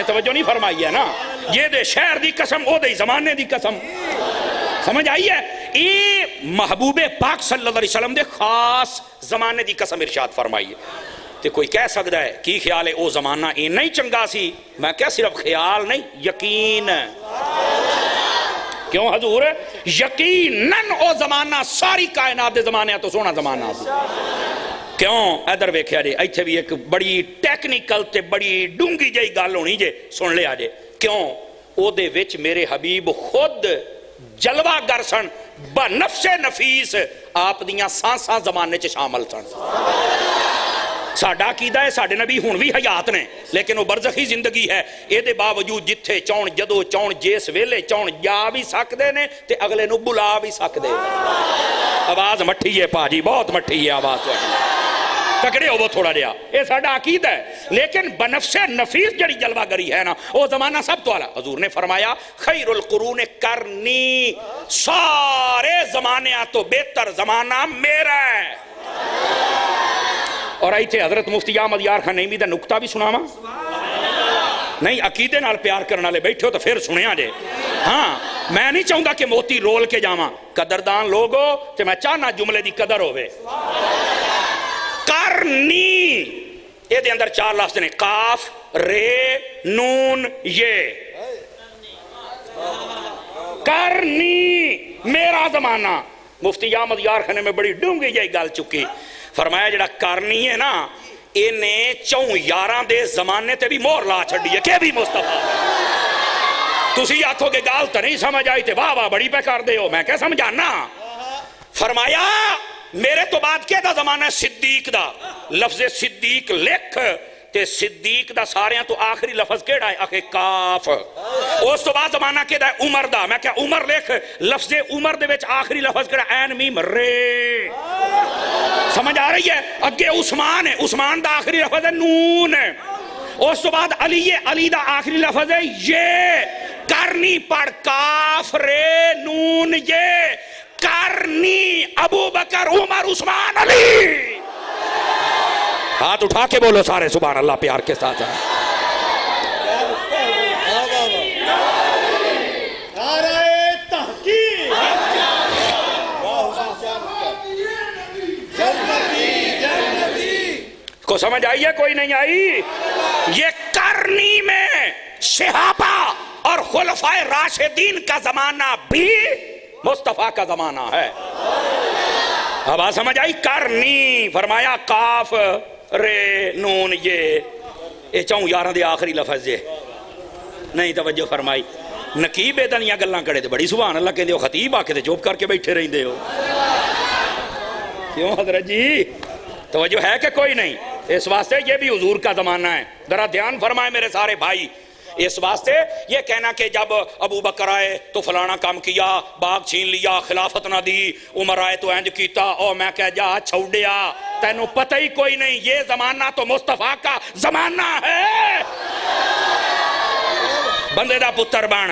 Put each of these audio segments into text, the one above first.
نے توجہ نہیں فرمائی ہے نا. یہ دے شہر دی قسم او دے زمانے دی قسم. سمجھ آئی ہے؟ یہ محبوب پاک صلی اللہ علیہ وسلم دے خاص زمانے دی قسم ارشاد فرمائی ہے. تے کوئی کہہ سکتا ہے کی خیال ہے او زمانہ اے نہیں چنگا سی؟ میں کہہ صرف خیال نہیں یقین. کیوں حضور؟ یقیناً او زمانہ ساری کائنات دے زمانے تو سونا زمانہ سی. کیوں؟ ادھر ویکھیا جے ایتھے بھی ایک بڑی ٹیکنیکل تے بڑی ڈونگی جئی گل ہونی جے سن لیا جے. کیوں؟ او دے وچ میرے حبیب خود جلوہ گر سن بنفس نفیس آپ دیاں سانساں زمانے چ شامل سن. ساڈا عقیدہ ہے ساڈے نبی ہن بھی حیات نے لیکن وہ برزخی زندگی ہے. اے دے باوجود جتھے چون جدو چون جس ویلے چون جا بھی سکدے نے تے اگلے نو بلا بھی سکدے. آواز مٹھی ہے پاجی بہت مٹھی ہے آواز تکڑے ہو وہ تھوڑا جہا. یہ ساڈا عقیدہ ہے لیکن بنفس نفیس جڑی جلوہ گری ہے نا وہ زمانہ سب تو اعلیٰ. حضور نے فرمایا خیر القرون کرنی، سارے زمانیاں تو بہتر زمانہ میرا ہے. اور ایتھے حضرت مفتی احمد یار خان نعیمی دا نکتہ بھی سناواں؟ نہیں عقیدے نال پیار کرنے والے بیٹھے ہو تو پھر سنیا جے. ہاں میں نہیں چاہوں کہ موتی رول کے جاواں. قدردان لوگو تے میں چاہنا جملے دی قدر ہوئے. کرنی یہ دے اندر چار لفظ نے قاف رے نون یہ. کرنی میرا زمانہ. مفتی احمد یار خانے میں بڑی ڈونگی جائی گل چکی. فرمایا جڑا کرنی ہے نا انہیں 4 دے زمانے تے بھی مور لا چھڑی ہے کہ بھی مصطفیٰ. تسی آکھو کہ گال تو نہیں سمجھ آئی تے واہ واہ بڑی پہ کر دے ہو. میں کیا سمجھانا؟ فرمایا میرے تو بعد کیا دا زمانہ ہے صدیق دا. لفظ صدیق لکھ تے صدیق دا ساریاں تو آخری لفظ کیڑا ہے؟ اکھے کاف. اس تو بعد زمانہ کیڑا ہے؟ عمر دا. میں کیا عمر لکھ لفظ عمر دے وچ آخری لفظ کیڑا ہے؟ عین میم رے. سمجھ آ رہی ہے؟ اگے عثمان ہے، عثمان دا آخری لفظ ہے نون. اس تو بعد علی ہے، علی دا آخری لفظ ہے یہ. کرنی پڑھ کاف رے نون یہ. کرنی ابو بکر عمر عثمان علی. ہاتھ اٹھا کے بولو سارے سبحان اللہ پیار کے ساتھ. کو سمجھ آئی ہے کوئی نہیں آئی؟ یہ کرنی میں صحابہ اور خلفائے راشدین کا زمانہ بھی مصطفیٰ کا زمانہ ہے. اب آج سمجھ آئی؟ کرنی فرمایا کاف رے نون یہ 4 دے آخری لفظ یہ. نہیں توجہ فرمائی. نقیب دنیا گلاں کڑے تھے بڑی سبحان اللہ کہندے ہو خطیب آ کے چپ کر کے بیٹھے رہندے ہو. کیوں حضرت جی توجہ ہے کہ کوئی نہیں؟ اس واسطے یہ بھی حضور کا زمانہ ہے. ذرا دھیان فرمائے میرے سارے بھائی. اس واسطے یہ کہنا کہ جب ابو بکر آئے تو فلانا کام کیا، باغ چھین لیا، خلافت نہ دی، عمر آئے تو اینج کیتا، او میں کہہ جا چھوڑیا، تینوں پتہ ہی کوئی نہیں. یہ زمانہ تو مصطفیٰ کا زمانہ ہے. بندے دا پتر بن.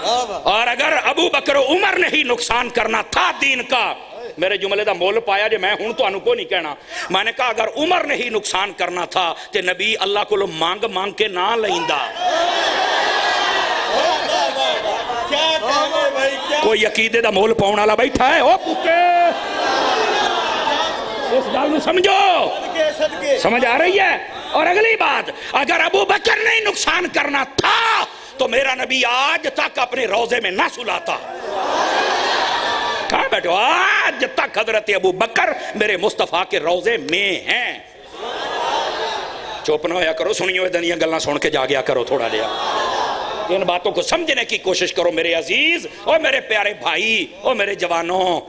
اور اگر ابو بکر و عمر نے ہی نقصان کرنا تھا دین کا، میرے جملے دا مول پایا جے میں ہوں تو انہوں کو نہیں کہنا. میں نے کہا اگر عمر نے ہی نقصان کرنا تھا تے نبی اللہ کو مانگ مانگ کے نہ لیندا. کوئی عقیدے دا مول پاؤن والا بیٹھا ہے؟ او پوتے اس گل نو سمجھو. سمجھ آ رہی ہے؟ اور اگلی بات اگر ابو بکر نے ہی نقصان کرنا تھا تو میرا نبی آج تک اپنے روضے میں نہ سلاتا. کہاں بیٹھو؟ آج تک حضرت ابو بکر میرے مصطفیٰ کے روضے میں ہیں. چوپ نہ ہویا کرو، سنیو دنیا گلاں سن کے جا گیا کرو. تھوڑا دیا ان باتوں کو سمجھنے کی کوشش کرو میرے عزیز اور میرے پیارے بھائی اور میرے جوانوں.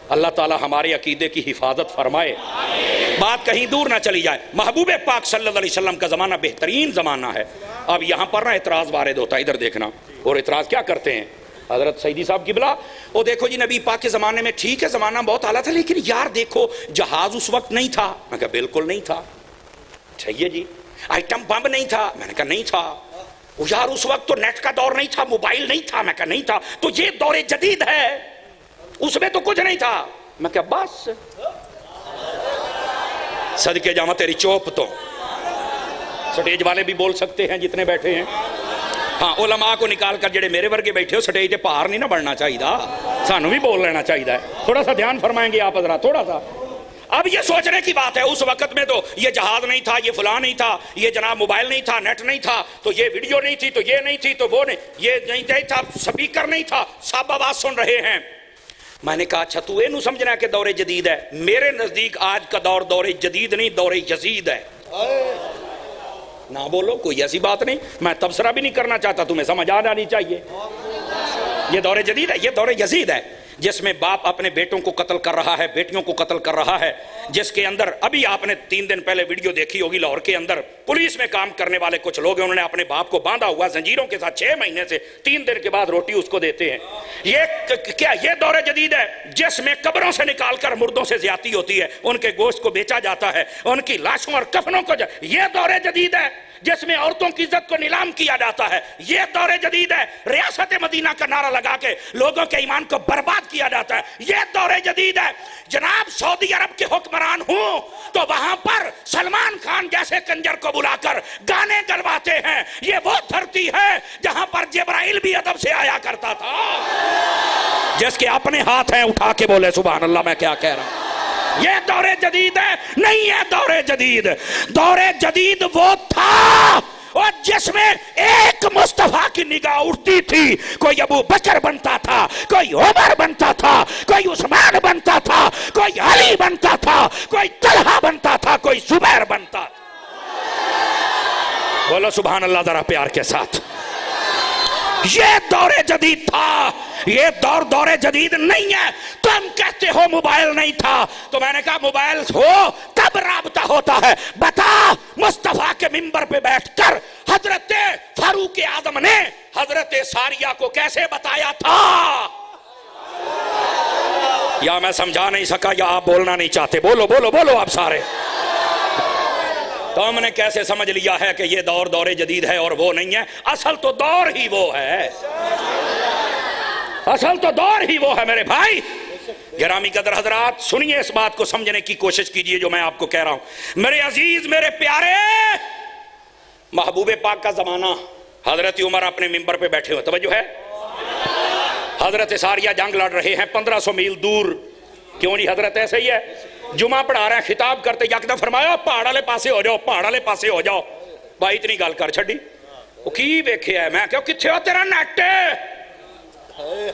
اللہ تعالی ہمارے عقیدے کی حفاظت فرمائے. بات کہیں دور نہ چلی جائے. محبوب پاک صلی اللہ علیہ وسلم کا زمانہ بہترین زمانہ ہے. اب یہاں پر نہ اعتراض وارد ہوتا ہے، ادھر دیکھنا. اور اعتراض کیا کرتے ہیں حضرت سیدی صاحب کی بلا؟ وہ دیکھو جی نبی پاک کے زمانے میں ٹھیک ہے زمانہ بہت اعلیٰ تھا لیکن یار دیکھو جہاز اس وقت نہیں تھا. میں کہا بالکل نہیں تھا. چاہیے جی آئٹم بم نہیں تھا. میں نے کہا نہیں تھا. یار اس وقت تو نیٹ کا دور نہیں تھا، موبائل نہیں تھا. میں کہا نہیں تھا. تو یہ دور جدید ہے، اس میں تو کچھ نہیں تھا. میں کہا بس صدقے جاواں تیری چوپ تو. سٹیج والے بھی بول سکتے ہیں جتنے بیٹھے ہیں. ہاں علماء کو نکال کر جڑے میرے ورگے بیٹھے ہو سٹیج تے پار نہیں نہ بڑھنا چاہیے، سانو بھی بول لینا چاہیے، تھوڑا سا دھیان فرمائیں گے آپ حضرات، تھوڑا سا۔ اب یہ سوچنے کی بات ہے اس وقت میں تو یہ جہاز نہیں تھا، یہ فلاں نہیں تھا، یہ جناب موبائل نہیں تھا، نیٹ نہیں تھا، تو یہ ویڈیو نہیں تھی، تو یہ نہیں تھی، تو وہ نہیں، یہ نہیں تھا، سپیکر نہیں تھا، سب آواز سن رہے ہیں۔ میں نے کہا اچھا تو یہ نو سمجھنا کہ دور جدید ہے؟ میرے نزدیک آج کا دور جدید نہیں، دور یزید ہے۔ نہ بولو، کوئی ایسی بات نہیں، میں تبصرہ بھی نہیں کرنا چاہتا، تمہیں سمجھ آ جانی چاہیے۔ یہ دور جدید ہے، یہ دور یزید ہے، جس میں باپ اپنے بیٹوں کو قتل کر رہا ہے، بیٹیوں کو قتل کر رہا ہے، جس کے اندر ابھی آپ نے 3 دن پہلے ویڈیو دیکھی ہوگی، لاہور کے اندر پولیس میں کام کرنے والے کچھ لوگ ہیں، انہوں نے اپنے باپ کو باندھا ہوا زنجیروں کے ساتھ 6 مہینے سے، 3 دن کے بعد روٹی اس کو دیتے ہیں۔ یہ کیا یہ دور جدید ہے جس میں قبروں سے نکال کر مردوں سے زیادتی ہوتی ہے، ان کے گوشت کو بیچا جاتا ہے، ان کی لاشوں اور کفنوں کو یہ دور جدید ہے جس میں عورتوں کی عزت کو نیلام کیا جاتا ہے، یہ دور جدید ہے ریاست مدینہ کا نعرہ لگا کے لوگوں کے ایمان کو برباد کیا جاتا ہے، یہ دور جدید ہے جناب سعودی عرب کے حکمران ہوں تو وہاں پر سلمان خان جیسے کنجر کو بلا کر گانے گلواتے ہیں، یہ وہ دھرتی ہے جہاں پر جبرائیل بھی ادب سے آیا کرتا تھا۔ جس کے اپنے ہاتھ ہیں اٹھا کے بولے سبحان اللہ، میں کیا کہہ رہا ہوں؟ یہ دور جدید ہے؟ نہیں ہے دور جدید۔ دور جدید وہ تھا اور جس میں ایک مصطفیٰ کی نگاہ اٹھتی تھی، کوئی ابو بکر بنتا تھا، کوئی عمر بنتا تھا، کوئی عثمان بنتا تھا، کوئی علی بنتا تھا، کوئی طلحہ بنتا تھا، کوئی زبیر بنتا تھا۔ بولو سبحان اللہ ذرا پیار کے ساتھ۔ یہ دور جدید تھا، یہ دور جدید نہیں ہے۔ تم کہتے ہو موبائل نہیں تھا، تو میں نے کہا موبائل ہو تب رابطہ ہوتا ہے۔ بتا مصطفیٰ کے منبر پہ بیٹھ کر حضرت فاروق اعظم نے حضرت ساریہ کو کیسے بتایا تھا؟ یا میں سمجھا نہیں سکا یا آپ بولنا نہیں چاہتے؟ بولو بولو بولو آپ سارے۔ تو ہم نے کیسے سمجھ لیا ہے کہ یہ دور جدید ہے اور وہ نہیں ہے؟ اصل تو دور ہی وہ ہے، اصل تو دور ہی وہ ہے میرے بھائی۔ گرامی قدر حضرات سنیے، اس بات کو سمجھنے کی کوشش کیجئے جو میں آپ کو کہہ رہا ہوں۔ میرے عزیز میرے پیارے، محبوب پاک کا زمانہ، حضرت عمر اپنے منبر پہ بیٹھے ہوئے، توجہ ہے، حضرت ساریہ جنگ لڑ رہے ہیں 1500 میل دور۔ کیوں نہیں حضرت ایسے ہی ہے، جمعہ پڑھا رہے ہیں، خطاب کرتے یکدم فرمایا پہاڑ والے پاسے ہو جاؤ، پہاڑ والے پاسے ہو جاؤ۔ بھائی اتنی گل کر چھڈی، وہ کی ویکھیا ہے؟ میں کہو کتھے ہو تیرا نیٹ؟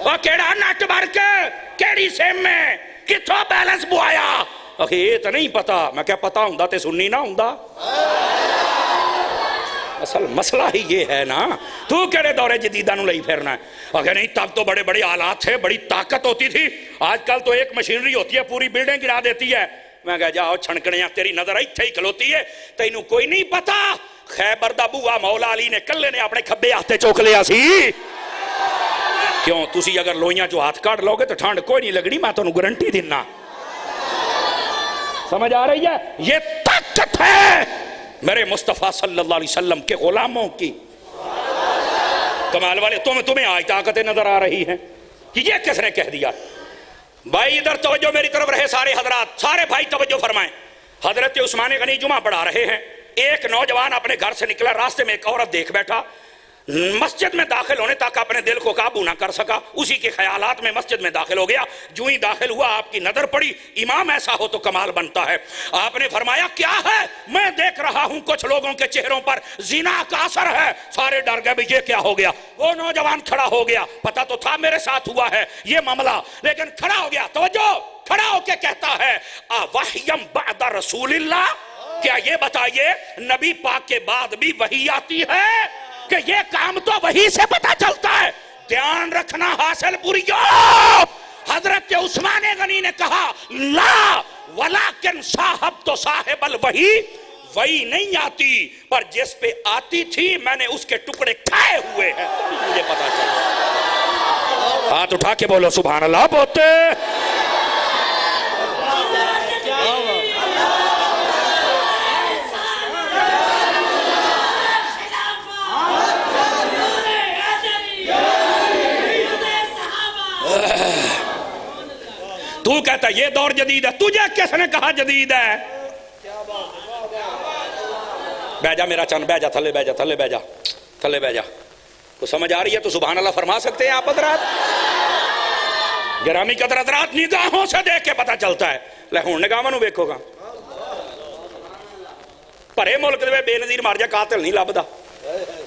وہ کیڑا نیٹ بھر کے کیڑی سیم میں کتھوں بیلنس بوایا؟ اکھے یہ تو نہیں پتا۔ میں کہا پتا ہوندا تے سننی نہ ہوندا۔ اصل مسئلہ ہی یہ ہے نا، تو کہڑے دور جدیدہ نو لئی پھرنا ہے؟ اگر نہیں تب تو بڑے بڑے آلات تھے، بڑی طاقت ہوتی تھی، آج کل تو ایک مشینری ہوتی ہے پوری بلڈنگ گرا دیتی ہے۔ میں کہا جاؤ چھنکڑیاں، تیری نظر ایتھے ہی کھلوتی ہے، تینوں کوئی نہیں پتا خیبر دا بوا مولا علی نے کلے نے اپنے کھبے ہاتھے چوک لیا سی۔ کیوں تسی اگر لوئیاں جو ہاتھ کاٹ لو گے تو ٹھنڈ کوئی نہیں لگنی، میں تو گارنٹی دینا۔ سمجھ آ رہی ہے؟ یہ طاقت ہے میرے مصطفیٰ صلی اللہ علیہ وسلم کے غلاموں کی۔ کمال والے تمہیں آج طاقتیں نظر آ رہی ہیں؟ یہ کس نے کہہ دیا؟ بھائی ادھر توجہ میری طرف رہے، سارے حضرات، سارے بھائی توجہ فرمائیں۔ حضرت عثمان غنی جمعہ پڑھا رہے ہیں، ایک نوجوان اپنے گھر سے نکلا، راستے میں ایک عورت دیکھ بیٹھا، مسجد میں داخل ہونے تک اپنے دل کو قابو نہ کر سکا، اسی کے خیالات میں مسجد میں داخل ہو گیا۔ جو ہی داخل ہوا آپ کی نظر پڑی، امام ایسا ہو تو کمال بنتا ہے۔ آپ نے فرمایا کیا ہے؟ میں دیکھ رہا ہوں کچھ لوگوں کے چہروں پر زنا کا اثر ہے۔ سارے ڈر گئے بھی یہ کیا ہو گیا؟ وہ نوجوان کھڑا ہو گیا، پتا تو تھا میرے ساتھ ہوا ہے یہ معاملہ، لیکن کھڑا ہو گیا، توجہ، کھڑا ہو کے کہتا ہے وحیم بعد رسول اللہ، کیا یہ بتائیے نبی پاک کے بعد بھی وحی آتی ہے؟ کہ یہ کام تو وہی سے پتا چلتا ہے۔ دھیان رکھنا حاصل پوریو، حضرت عثمان غنی نے کہا لا ولیکن صاحب تو صاحب الوحی، وہی نہیں آتی پر جس پہ آتی تھی میں نے اس کے ٹکڑے کھائے ہوئے ہیں، مجھے پتا چلا۔ ہاتھ اٹھا کے بولو سبحان اللہ بولتے۔ تو کہتا ہے یہ دور جدید ہے، تجھے کس نے کہا جدید ہے؟ بہ جا میرا چند، بہ جا تھلے، بہ جا تھلے، بہ جا تھلے، بہ جا، کو سمجھ آ رہی ہے تو سبحان اللہ فرما سکتے ہیں آپ حضرات؟ گرامی قدر حضرات نگاہوں سے دیکھ کے پتہ چلتا ہے. لے ہوں نگاہاں نو ویکھو گا پرے ملک دے بے نظیر مار جا قاتل نہیں لبدا.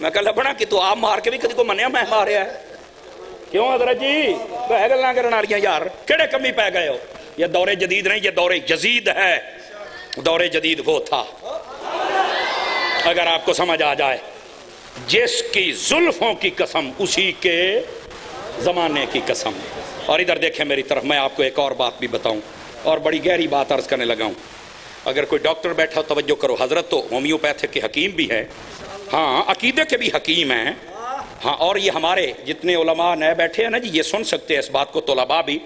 میں کہا لبنا کہ تو آپ مار کے بھی کدی کو منیا میں ماریا ہے؟ کیوں حضرت جی بہ گلاں کرن والیاں یار کیڑے کمی پہ گئے ہو؟ یہ دور جدید نہیں، یہ دور یزید ہے. دور جدید وہ تھا اگر آپ کو سمجھ آ جائے جس کی زلفوں کی قسم اسی کے زمانے کی قسم. اور ادھر دیکھیں میری طرف، میں آپ کو ایک اور بات بھی بتاؤں اور بڑی گہری بات عرض کرنے لگا ہوں. اگر کوئی ڈاکٹر بیٹھا توجہ کرو، حضرت تو ہومیوپیتھک کے حکیم بھی ہے، ہاں عقیدے کے بھی حکیم ہیں. ہاں اور یہ ہمارے جتنے علماء نئے بیٹھے ہیں نا جی، یہ سن سکتے ہیں اس بات کو طلباء بھی.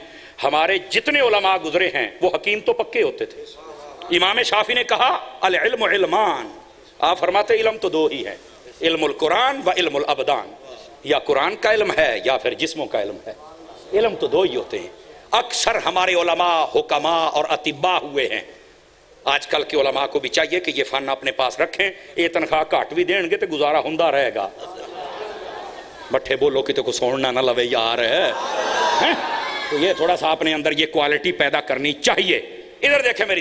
ہمارے جتنے علماء گزرے ہیں وہ حکیم تو پکے ہوتے تھے. امام شافعی نے کہا العلم علمان، آپ فرماتے علم تو دو ہی ہے، علم القرآن و علم الابدان. یا قرآن کا علم ہے یا پھر جسموں کا علم ہے. علم تو دو ہی ہوتے ہیں. اکثر ہمارے علماء حکماء اور اطباء ہوئے ہیں. آج کل کے علماء کو بھی چاہیے کہ یہ فن اپنے پاس رکھیں. یہ تنخواہ کٹ بھی دیں گے تو گزارا ہوندا رہے گا. بٹھے بولو کہ تو کو سوڑنا نہ لوے یار ہے. تو یہ تھوڑا سا اپنے اندر یہ کوالٹی پیدا کرنی چاہیے. ادھر دیکھیں میری